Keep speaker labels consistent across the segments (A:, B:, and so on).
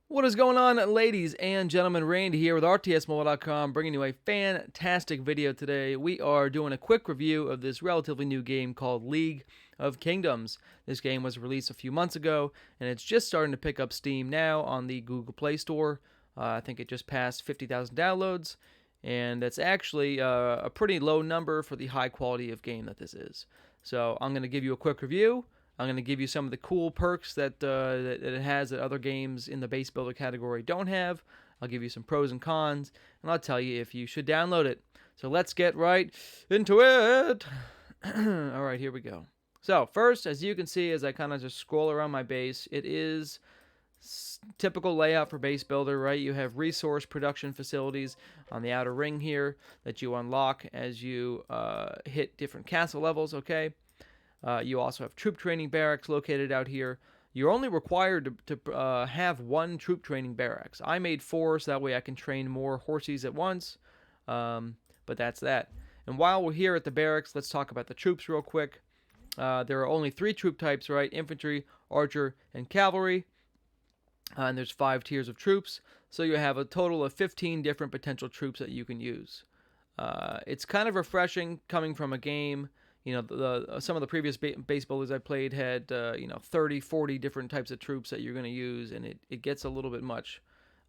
A: What is going on, ladies and gentlemen? Randy here with RTSMobile.com, bringing you a fantastic video today. We are doing a quick review of this relatively new game called League of Kingdoms. This game was released a few months ago, and it's just starting to pick up steam now on the Google Play Store. I think it just passed 50,000 downloads, and that's actually a pretty low number for the high quality of game that this is. So I'm going to give you a quick review. I'm going to give you some of the cool perks that it has that other games in the base builder category don't have. I'll give you some pros and cons, and I'll tell you if you should download it. So let's get right into it. All right, here we go. So first, as you can see, as I kind of just scroll around my base, it is typical layout for base builder, right? You have resource production facilities on the outer ring here that you unlock as you hit different castle levels, okay? You also have troop training barracks located out here. You're only required to have one troop training barracks. I made 4 so that way I can train more horses at once, but that's that. And while we're here at the barracks, let's talk about the troops real quick. There are only 3 troop types, right? Infantry, archer, and cavalry. And there's 5 tiers of troops, so you have a total of 15 different potential troops that you can use. It's kind of refreshing coming from a game. You know, some of the previous base builders I played had, 30, 40 different types of troops that you're going to use, and it gets a little bit much.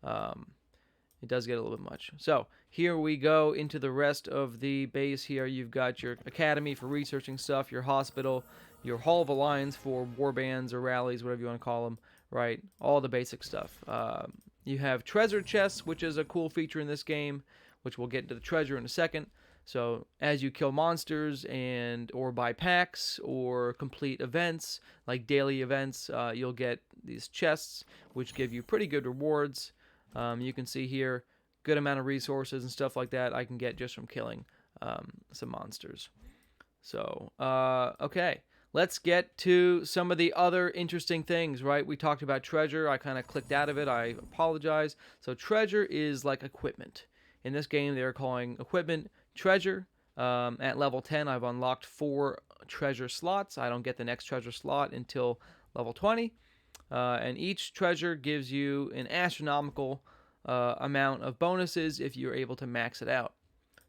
A: It does get a little bit much. So here we go into the rest of the base here. You've got your academy for researching stuff, your hospital, your Hall of Alliance for war bands or rallies, whatever you want to call them, right? All the basic stuff. You have treasure chests, which is a cool feature in this game, which we'll get into the treasure in a second. So as you kill monsters or buy packs or complete events, like daily events, you'll get these chests, which give you pretty good rewards. You can see here, good amount of resources and stuff like that I can get just from killing some monsters. So, okay. Let's get to some of the other interesting things, right? We talked about treasure. I kind of clicked out of it. I apologize. So treasure is like equipment. In this game, they're calling equipment treasure. At level 10, I've unlocked 4 treasure slots. I don't get the next treasure slot until level 20. And each treasure gives you an astronomical amount of bonuses if you're able to max it out.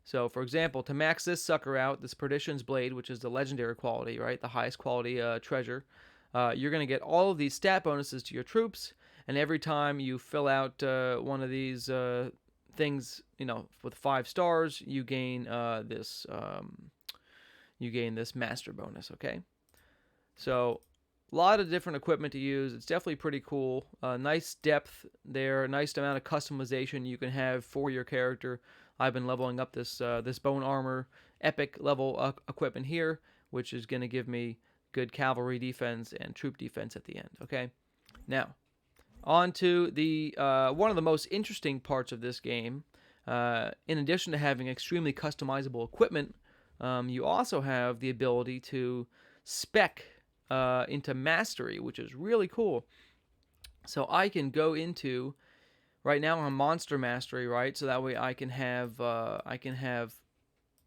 A: So, for example, to max this sucker out, this Perdition's Blade, which is the legendary quality, right, the highest quality treasure, you're going to get all of these stat bonuses to your troops, and every time you fill out one of these things, with 5 stars, you gain this master bonus. Okay, so a lot of different equipment to use. It's definitely pretty cool. Nice depth there, nice amount of customization you can have for your character. I've been leveling up this bone armor epic level equipment here, which is going to give me good cavalry defense and troop defense at the end. Okay, now on to the one of the most interesting parts of this game. In addition to having extremely customizable equipment, you also have the ability to spec into mastery, which is really cool. So I can go into, right now I'm monster mastery, right? So that way I can have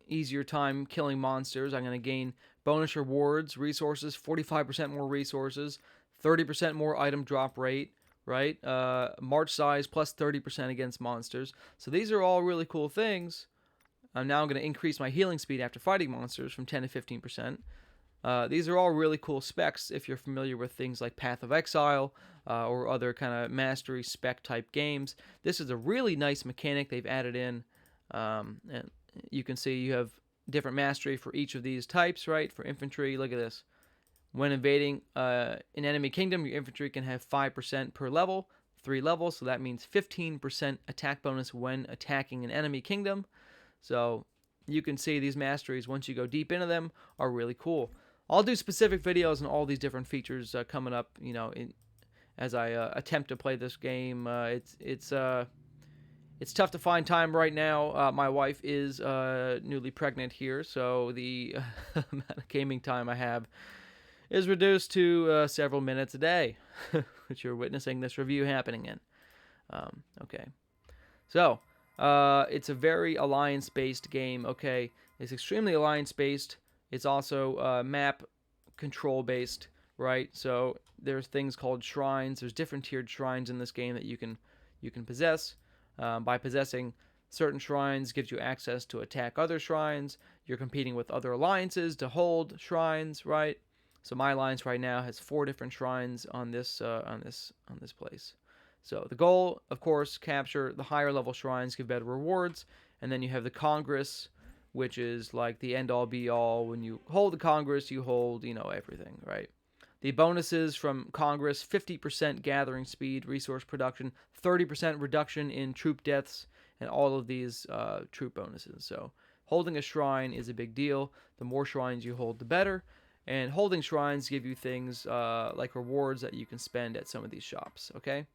A: easier time killing monsters. I'm going to gain bonus rewards, resources, 45% more resources, 30% more item drop rate, right? March size plus 30% against monsters. So these are all really cool things. I'm now going to increase my healing speed after fighting monsters from 10 to 15%. These are all really cool specs if you're familiar with things like Path of Exile or other kind of mastery spec type games. This is a really nice mechanic they've added in. And you can see you have different mastery for each of these types, right? For infantry, look at this. When invading an enemy kingdom, your infantry can have 5% per level, 3 levels, so that means 15% attack bonus when attacking an enemy kingdom. So you can see these masteries, once you go deep into them, are really cool. I'll do specific videos on all these different features coming up, as I attempt to play this game. It's tough to find time right now. My wife is newly pregnant here, so the amount of gaming time I have is reduced to several minutes a day, which you're witnessing this review happening in. Okay. So, it's a very alliance-based game, okay? It's extremely alliance-based. It's also map control-based, right? So there's things called shrines. There's different tiered shrines in this game that you can possess. By possessing certain shrines gives you access to attack other shrines. You're competing with other alliances to hold shrines, right? So my alliance right now has 4 different shrines on this place. So the goal, of course, capture the higher level shrines, give better rewards, and then you have the Congress, which is like the end all be all. When you hold the Congress, you hold, everything, right? The bonuses from Congress: 50% gathering speed, resource production, 30% reduction in troop deaths, and all of these troop bonuses. So holding a shrine is a big deal. The more shrines you hold, the better. And holding shrines give you things like rewards that you can spend at some of these shops, okay?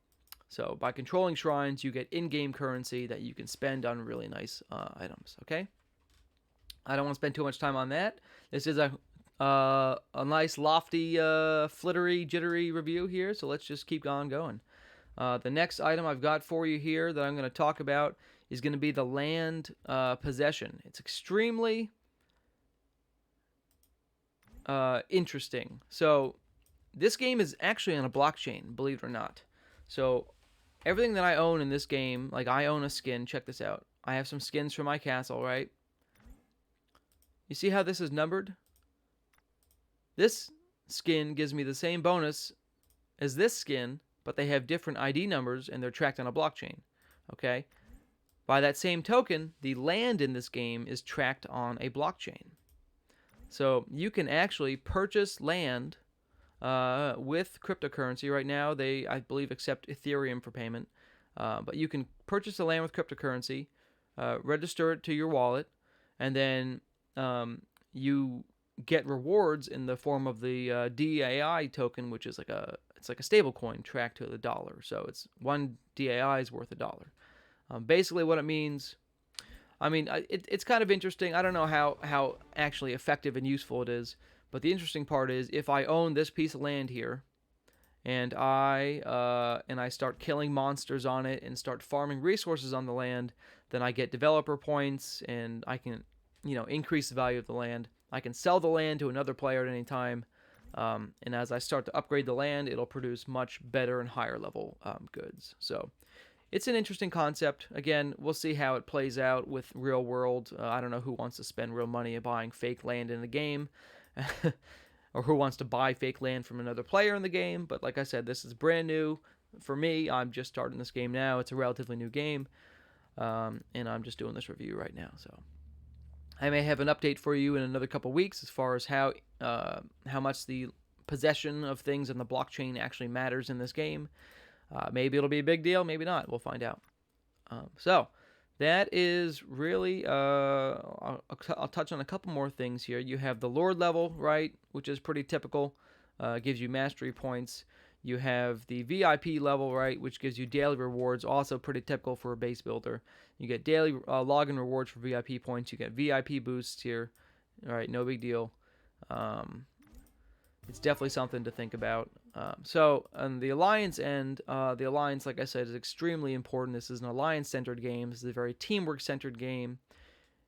A: So by controlling shrines, you get in-game currency that you can spend on really nice items, okay? I don't want to spend too much time on that. This is a nice, lofty, flittery, jittery review here, so let's just keep on going. The next item I've got for you here that I'm going to talk about is going to be the land possession. It's extremely interesting. So this game is actually on a blockchain, believe it or not. So everything that I own in this game, like I own a skin. Check this out. I have some skins for my castle, right? You see how this is numbered? This skin gives me the same bonus as this skin, but they have different ID numbers and they're tracked on a blockchain. Okay? By that same token, the land in this game is tracked on a blockchain. So you can actually purchase land with cryptocurrency. Right now, they, I believe, accept Ethereum for payment. But you can purchase the land with cryptocurrency, register it to your wallet, and then you get rewards in the form of the DAI token, which is like a stable coin tracked to the dollar. So it's 1 DAI is worth $1. Basically, what it means, I mean, it's kind of interesting. I don't know how actually effective and useful it is, but the interesting part is if I own this piece of land here, and I start killing monsters on it and start farming resources on the land, then I get developer points and I can, increase the value of the land. I can sell the land to another player at any time, and as I start to upgrade the land, it'll produce much better and higher level goods. So it's an interesting concept. Again, we'll see how it plays out with real world. I don't know who wants to spend real money buying fake land in the game, or who wants to buy fake land from another player in the game. But like I said, this is brand new for me. I'm just starting this game now. It's a relatively new game, and I'm just doing this review right now. So I may have an update for you in another couple weeks as far as how much the possession of things on the blockchain actually matters in this game. Maybe it'll be a big deal, maybe not. We'll find out. So that is really, I'll touch on a couple more things here. You have the Lord level, right, which is pretty typical. Gives you mastery points. You have the VIP level, right, which gives you daily rewards, also pretty typical for a base builder. You get daily login rewards for VIP points. You get VIP boosts here. All right, no big deal. It's definitely something to think about. So on the Alliance end, the Alliance, like I said, is extremely important. This is an Alliance-centered game. This is a very teamwork-centered game.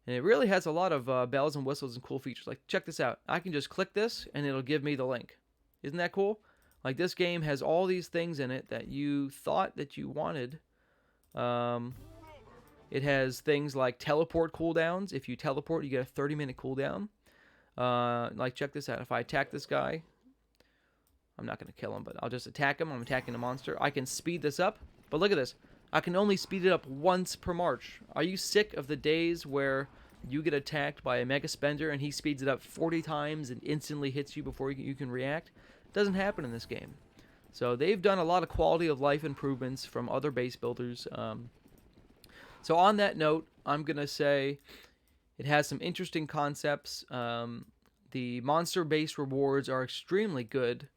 A: And it really has a lot of bells and whistles and cool features. Like, check this out. I can just click this, and it'll give me the link. Isn't that cool? Like, this game has all these things in it that you thought that you wanted. It has things like teleport cooldowns. If you teleport, you get a 30-minute cooldown. Like, check this out. If I attack this guy, I'm not going to kill him, but I'll just attack him. I'm attacking the monster. I can speed this up, but look at this. I can only speed it up once per march. Are you sick of the days where you get attacked by a Mega Spender and he speeds it up 40 times and instantly hits you before you can react? It doesn't happen in this game. So they've done a lot of quality of life improvements from other base builders. So on that note, I'm going to say it has some interesting concepts. The monster-based rewards are extremely good.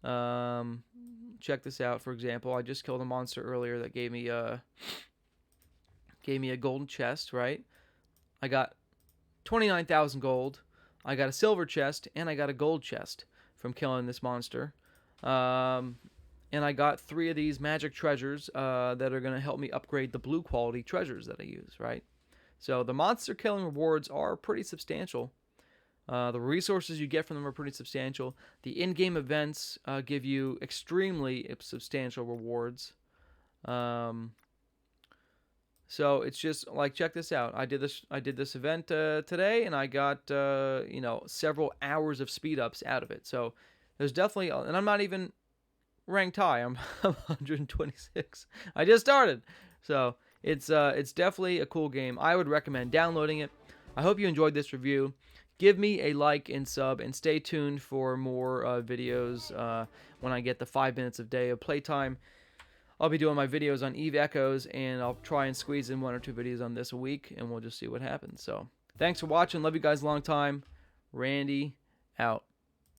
A: Check this out, for example. I just killed a monster earlier that gave me a golden chest, right? I got 29,000 gold. I got a silver chest, and I got a gold chest from killing this monster. And I got 3 of these magic treasures that are going to help me upgrade the blue quality treasures that I use, right? So the monster killing rewards are pretty substantial. The resources you get from them are pretty substantial. The in-game events give you extremely substantial rewards. So it's just like, check this out. I did this event today, and I got several hours of speed ups out of it. So there's definitely, and I'm not even ranked high. I'm 126. I just started, so it's definitely a cool game. I would recommend downloading it. I hope you enjoyed this review. Give me a like and sub, and stay tuned for more videos when I get the 5 minutes of day of playtime. I'll be doing my videos on Eve Echoes, and I'll try and squeeze in 1 or 2 videos on this a week, and we'll just see what happens. So thanks for watching. Love you guys a long time. Randy out.